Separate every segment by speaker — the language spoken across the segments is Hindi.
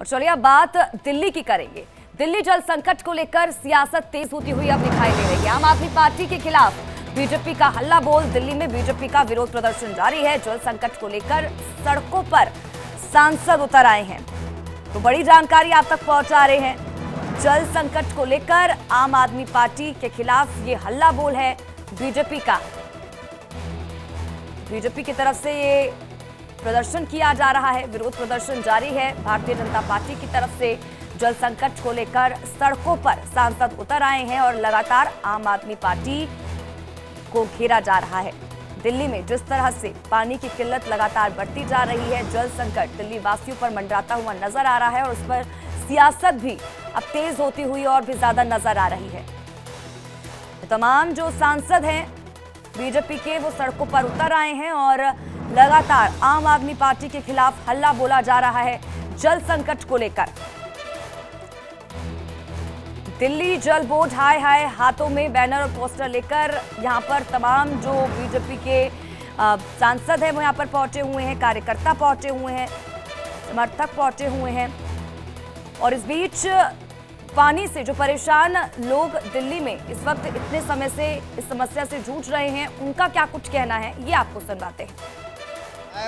Speaker 1: और चलिए अब बात दिल्ली की करेंगे। दिल्ली जल संकट को लेकर सियासत तेज होती हुई अब दिखाई दे रही है। आम आदमी पार्टी के खिलाफ बीजेपी का हल्ला बोल। दिल्ली में बीजेपी का विरोध प्रदर्शन जारी है। जल संकट को लेकर सड़कों पर सांसद उतर आए हैं, तो बड़ी जानकारी आप तक पहुंचा रहे हैं। जल संकट को लेकर आम आदमी पार्टी के खिलाफ ये हल्ला बोल है बीजेपी का। बीजेपी की तरफ से ये प्रदर्शन किया जा रहा है, विरोध प्रदर्शन जारी है। भारतीय जनता पार्टी की तरफ से जल संकट को लेकर सड़कों पर सांसद उतर आए हैं और लगातार आम आदमी पार्टी को घेरा जा रहा है। दिल्ली में जिस तरह से पानी की किल्लत लगातार बढ़ती जा रही है, जल संकट दिल्ली वासियों पर मंडराता हुआ नजर आ रहा है और उस पर सियासत भी अब तेज होती हुई और भी ज्यादा नजर आ रही है। तमाम जो सांसद हैं बीजेपी के, वो सड़कों पर उतर आए हैं और लगातार आम आदमी पार्टी के खिलाफ हल्ला बोला जा रहा है जल संकट को लेकर। दिल्ली जल बोर्ड हाय हाय, हाथों में बैनर और पोस्टर लेकर यहां पर तमाम जो बीजेपी के सांसद हैं वो यहां पर पहुंचे हुए हैं, कार्यकर्ता पहुंचे हुए हैं, समर्थक पहुंचे हुए हैं। और इस बीच पानी से जो परेशान लोग दिल्ली में इस वक्त इतने समय से इस समस्या से जूझ रहे हैं, उनका क्या कुछ कहना है, ये आपको सुनवाते हैं।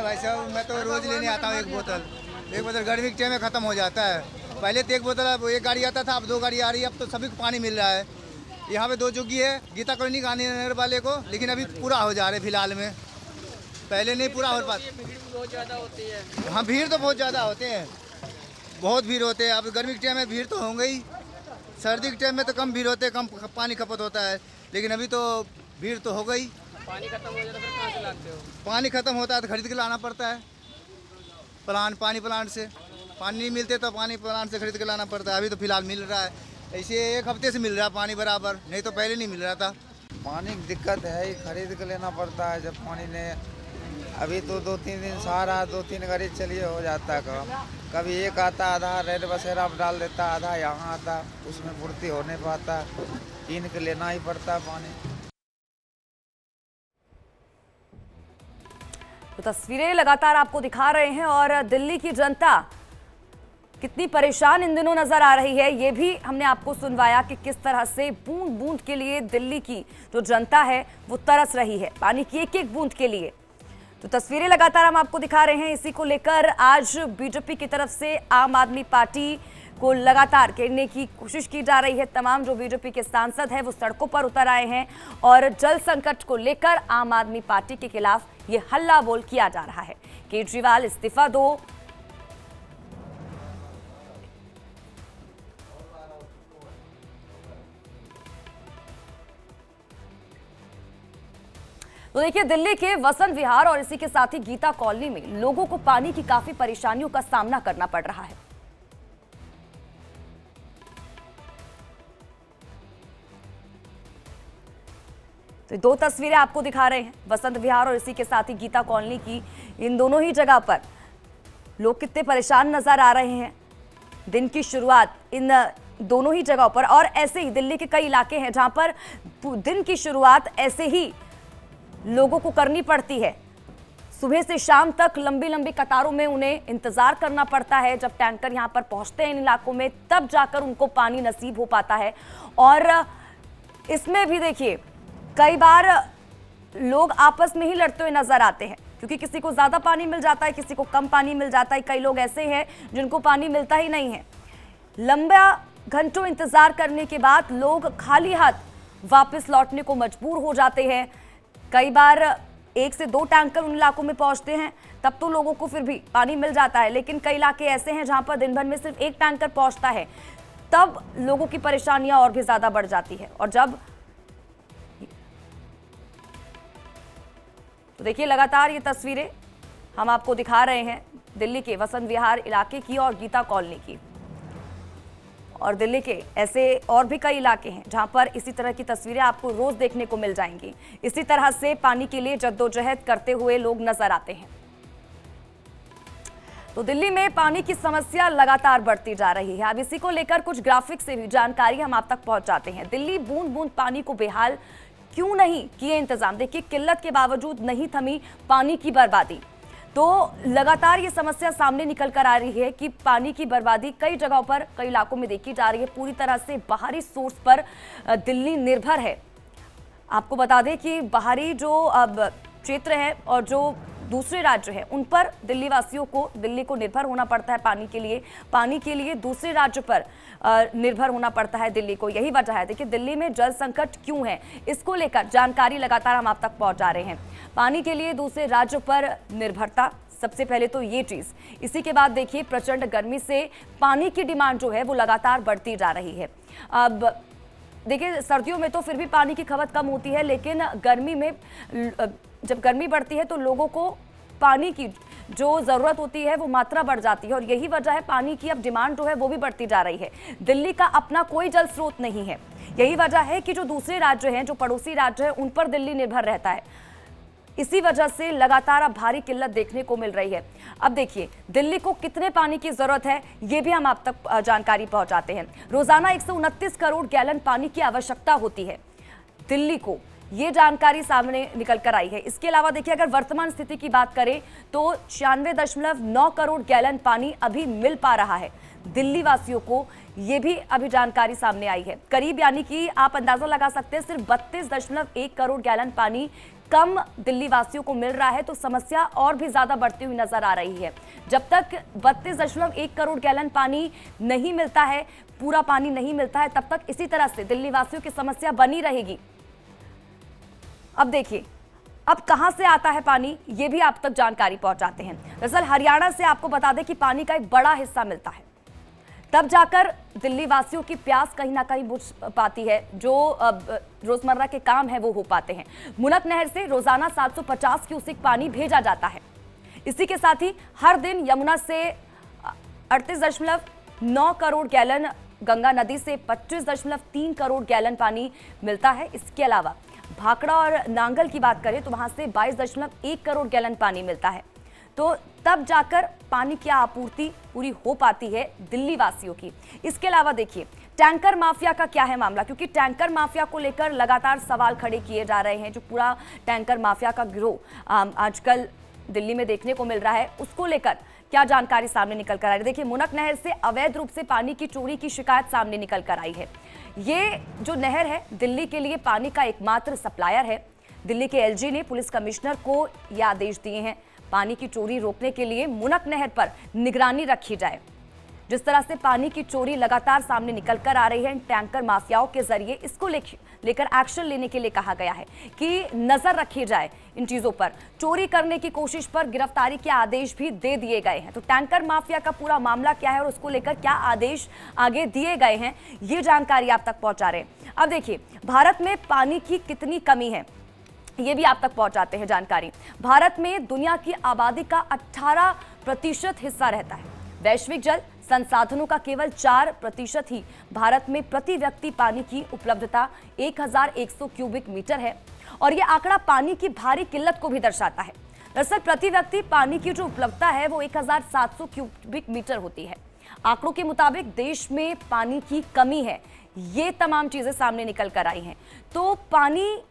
Speaker 2: भाई साहब, मैं तो रोज लेने आता हूँ एक बोतल गर्मी के टाइम में खत्म हो जाता है। पहले तो एक बोतल, अब एक गाड़ी आता था, अब 2 गाड़ी आ रही है। अब तो सभी को पानी मिल रहा है। यहाँ पे 2 जुग्गी है गीता कॉलोनी गांधी नगर वाले को, लेकिन अभी पूरा हो जा रहा है फिलहाल में, पहले नहीं पूरा हो पाता। भीड़ बहुत ज़्यादा होती है। हाँ, भीड़ तो बहुत ज़्यादा होते हैं, बहुत भीड़ होते हैं। अब गर्मी के टाइम में भीड़ तो होंगे ही, सर्दी के टाइम में तो कम भीड़ होते हैं, कम पानी खपत होता है, लेकिन अभी तो भीड़ तो हो गई।
Speaker 3: पानी खत्म हो जाता है, फिर कहाँ से लाते हो?
Speaker 2: पानी खत्म होता है तो खरीद के लाना पड़ता है, पानी प्लांट से। पानी नहीं मिलते तो पानी प्लांट से खरीद के लाना पड़ता है। अभी तो फिलहाल मिल रहा है, ऐसे 1 हफ्ते से मिल रहा है पानी बराबर, नहीं तो पहले नहीं मिल रहा था।
Speaker 4: पानी की दिक्कत है ही, खरीद के लेना पड़ता है। जब पानी ने अभी तो 2-3 दिन सहारा 2-3 गाड़ी चलिए हो जाता है काम। कभी एक आता, आधा रेड बसेरा में डाल देता, आधा यहाँ आता, उसमें पूर्ति हो नहीं पाता, कीन के लेना ही पड़ता पानी।
Speaker 1: तो तस्वीरें लगातार आपको दिखा रहे हैं और दिल्ली की जनता कितनी परेशान इन दिनों नजर आ रही है, ये भी हमने आपको सुनवाया कि किस तरह से बूंद बूंद के लिए दिल्ली की जो जनता है वो तरस रही है, पानी की एक एक बूंद के लिए। तो तस्वीरें लगातार हम आपको दिखा रहे हैं। इसी को लेकर आज बीजेपी की तरफ से आम आदमी पार्टी को लगातार घेरने की कोशिश की जा रही है। तमाम जो बीजेपी के सांसद हैं वो सड़कों पर उतर आए हैं और जल संकट को लेकर आम आदमी पार्टी के खिलाफ ये हल्ला बोल किया जा रहा है। केजरीवाल इस्तीफा दो, तो देखिए दिल्ली के वसंत विहार और इसी के साथ ही गीता कॉलोनी में लोगों को पानी की काफी परेशानियों का सामना करना पड़ रहा है। तो 2 तस्वीरें आपको दिखा रहे हैं, वसंत विहार और इसी के साथ ही गीता कॉलोनी की। इन दोनों ही जगह पर लोग कितने परेशान नजर आ रहे हैं। दिन की शुरुआत इन दोनों ही जगहों पर, और ऐसे ही दिल्ली के कई इलाके हैं जहां पर दिन की शुरुआत ऐसे ही लोगों को करनी पड़ती है। सुबह से शाम तक लंबी लंबी कतारों में उन्हें इंतजार करना पड़ता है। जब टैंकर यहां पर पहुंचते हैं इन इलाकों में, तब जाकर उनको पानी नसीब हो पाता है। और इसमें भी देखिए कई बार लोग आपस में ही लड़ते हुए नजर आते हैं, क्योंकि किसी को ज्यादा पानी मिल जाता है, किसी को कम पानी मिल जाता है। कई लोग ऐसे हैं जिनको पानी मिलता ही नहीं है। लंबा घंटों इंतजार करने के बाद लोग खाली हाथ वापस लौटने को मजबूर हो जाते हैं। कई बार 1 से 2 टैंकर उन इलाकों में पहुंचते हैं, तब तो लोगों को फिर भी पानी मिल जाता है। लेकिन कई इलाके ऐसे हैं जहां पर दिन भर में सिर्फ 1 टैंकर पहुंचता है, तब लोगों की परेशानियां और भी ज्यादा बढ़ जाती है। और जब तो देखिए लगातार ये तस्वीरें हम आपको दिखा रहे हैं दिल्ली के वसंत विहार इलाके की और गीता कॉलोनी की। और दिल्ली के ऐसे और भी कई इलाके हैं जहां पर इसी तरह की तस्वीरें आपको रोज देखने को मिल जाएंगी। इसी तरह से पानी के लिए जद्दोजहद करते हुए लोग नजर आते हैं। तो दिल्ली में पानी की समस्या लगातार बढ़ती जा रही है। अब इसी को लेकर कुछ ग्राफिक से भी जानकारी हम आप तक पहुंचाते हैं। दिल्ली बूंद बूंद पानी को बेहाल क्यों नहीं किए इंतजाम। देखिए किल्लत के बावजूद नहीं थमी पानी की बर्बादी। तो लगातार ये समस्या सामने निकल कर आ रही है कि पानी की बर्बादी कई जगहों पर, कई इलाकों में देखी जा रही है। पूरी तरह से बाहरी सोर्स पर दिल्ली निर्भर है। आपको बता दें कि बाहरी जो अब क्षेत्र है और जो दूसरे राज्य हैं उन पर दिल्ली वासियों को, दिल्ली को निर्भर होना पड़ता है पानी के लिए दूसरे राज्य पर निर्भर होना पड़ता है दिल्ली को। यही वजह है। देखिए दिल्ली में जल संकट क्यों है, इसको लेकर जानकारी लगातार हम आप तक पहुंचा रहे हैं। पानी के लिए दूसरे राज्यों पर निर्भरता, सबसे पहले तो ये चीज। इसी के बाद देखिए प्रचंड गर्मी से पानी की डिमांड जो है वो लगातार बढ़ती जा रही है। अब देखिए सर्दियों में तो फिर भी पानी की खपत कम होती है, लेकिन गर्मी में जब गर्मी बढ़ती है तो लोगों को पानी की जो ज़रूरत होती है वो मात्रा बढ़ जाती है और यही वजह है पानी की अब डिमांड जो है वो भी बढ़ती जा रही है। दिल्ली का अपना कोई जल स्रोत नहीं है। यही वजह है कि जो दूसरे राज्य हैं, जो पड़ोसी राज्य हैं, उन पर दिल्ली निर्भर रहता है। इसी वजह से लगातार अब भारी किल्लत देखने को मिल रही है। अब देखिए दिल्ली को कितने पानी की जरूरत है ये भी हम आप तक जानकारी पहुंचाते हैं। रोजाना 129 करोड़ गैलन पानी की आवश्यकता होती है दिल्ली को, ये जानकारी सामने निकल कर आई है। इसके अलावा देखिए अगर वर्तमान स्थिति की बात करें तो 96.9 करोड़ गैलन पानी अभी मिल पा रहा है दिल्ली वासियों को, ये भी अभी जानकारी सामने आई है। करीब यानी कि आप अंदाजा लगा सकते हैं सिर्फ 32.1 करोड़ गैलन पानी कम दिल्ली वासियों को मिल रहा है, तो समस्या और भी ज्यादा बढ़ती हुई नजर आ रही है। जब तक 32.1 करोड़ गैलन पानी नहीं मिलता है, पूरा पानी नहीं मिलता है, तब तक इसी तरह से दिल्ली वासियों की समस्या बनी रहेगी। अब देखिए अब कहां से आता है पानी, ये भी आप तक जानकारी पहुंचाते हैं। दरअसल हरियाणा से आपको बता दें कि पानी का एक बड़ा हिस्सा मिलता है, तब जाकर दिल्ली वासियों की प्यास कहीं ना कहीं बुझ पाती है, जो रोजमर्रा के काम है वो हो पाते हैं। मुनक नहर से रोजाना 750 क्यूसेक पानी भेजा जाता है। इसी के साथ ही हर दिन यमुना से 38.9 करोड़ गैलन, गंगा नदी से 25.3 करोड़ गैलन पानी मिलता है। इसके अलावा भाखड़ा और नांगल की बात करें तो वहां से 22.1 करोड़ गैलन पानी मिलता है। तो तब जाकर पानी की आपूर्ति पूरी हो पाती है दिल्ली वासियों की। इसके अलावा देखिए टैंकर माफिया का क्या है मामला, क्योंकि टैंकर माफिया को लेकर लगातार सवाल खड़े किए जा रहे हैं। जो पूरा टैंकर माफिया का गिरोह आजकल दिल्ली में देखने को मिल रहा है, उसको लेकर क्या जानकारी सामने निकल कर आ रही है। देखिए मुनक नहर से अवैध रूप से पानी की चोरी की शिकायत सामने निकल कर आई है। ये जो नहर है दिल्ली के लिए पानी का एकमात्र सप्लायर है। दिल्ली के एलजी ने पुलिस कमिश्नर को यह आदेश दिए हैं पानी की चोरी रोकने के लिए मुनक नहर पर निगरानी रखी जाए। जिस तरह से पानी की चोरी लगातार सामने निकल कर आ रही है टैंकर माफियाओं के जरिए, इसको लेकर एक्शन लेने के लिए कहा गया है कि नजर रखी जाए इन चीजों पर। चोरी करने की कोशिश पर गिरफ्तारी के आदेश भी दे दिए गए हैं। तो टैंकर माफिया का पूरा मामला क्या है और उसको लेकर क्या आदेश आगे दिए गए हैं, ये जानकारी आप तक पहुंचा रहे हैं। अब देखिए भारत में पानी की कितनी कमी है ये भी आप तक पहुंचाते हैं जानकारी। भारत में दुनिया की आबादी का 18% हिस्सा रहता है। वैश्विक जल संसाधनों का केवल 4% ही भारत में प्रति व्यक्ति पानी की उपलब्धता 1100 क्यूबिक मीटर है और यह आंकड़ा पानी की भारी किल्लत को भी दर्शाता है। दरअसल प्रति व्यक्ति पानी की जो उपलब्धता है वो 1700 क्यूबिक मीटर होती है। आंकड़ों के मुताबिक देश में पानी की कमी है, ये तमाम चीजें सामने निकल कर आई हैं। तो पानी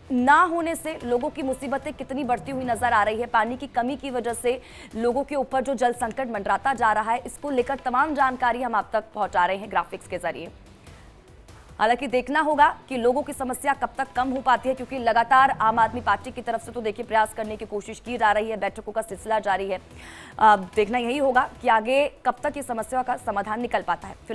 Speaker 1: ना होने से लोगों की मुसीबतें कितनी बढ़ती हुई नजर आ रही है। पानी की कमी की वजह से लोगों के ऊपर जो जल संकट मंडराता जा रहा है, इसको लेकर तमाम जानकारी हम आप तक पहुंचा रहे हैं ग्राफिक्स के जरिए। हालांकि देखना होगा कि लोगों की समस्या कब तक कम हो पाती है, क्योंकि लगातार आम आदमी पार्टी की तरफ से तो देखिए प्रयास करने की कोशिश की जा रही है, बैठकों का सिलसिला जारी है। देखना यही होगा कि आगे कब तक इस समस्या का समाधान निकल पाता है। फिलहाल